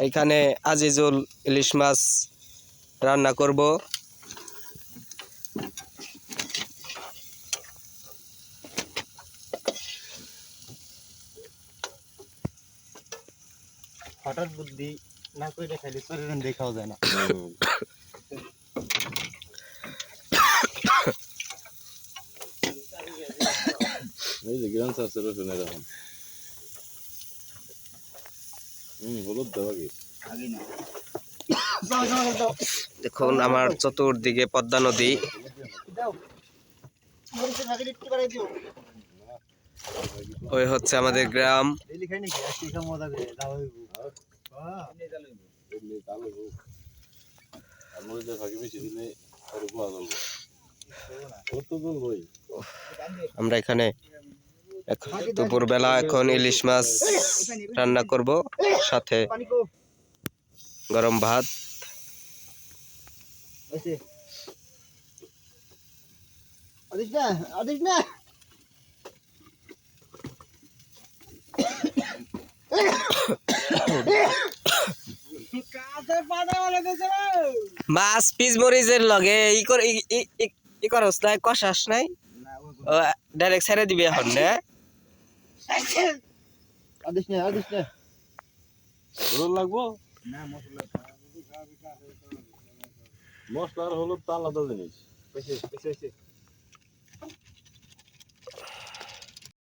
এখানে আজিজুল ইলিশ মাছ রান্না করব। হঠাৎ বুদ্ধি না করে খাইলে শরীরে দেখাও যায় না। এই যে গ্রাম চাষে রসুন এরকম হলুদ দেওয়া কি দেখুন আমার চতুর্দিকে পদ্মা নদী। ওই হচ্ছে আমাদের গ্রাম। আমরা এখানে দুপুরবেলা এখন ইলিশ মাছ রান্না করব, সাথে গরম ভাত। মাছ পিস মরিচের লগে ই করস নাই, কষাস নাই, ডাইরেক্ট ছেড়ে দিবি এখন না? লাগবো মশলা আর হলুদ তো আলাদা জিনিস।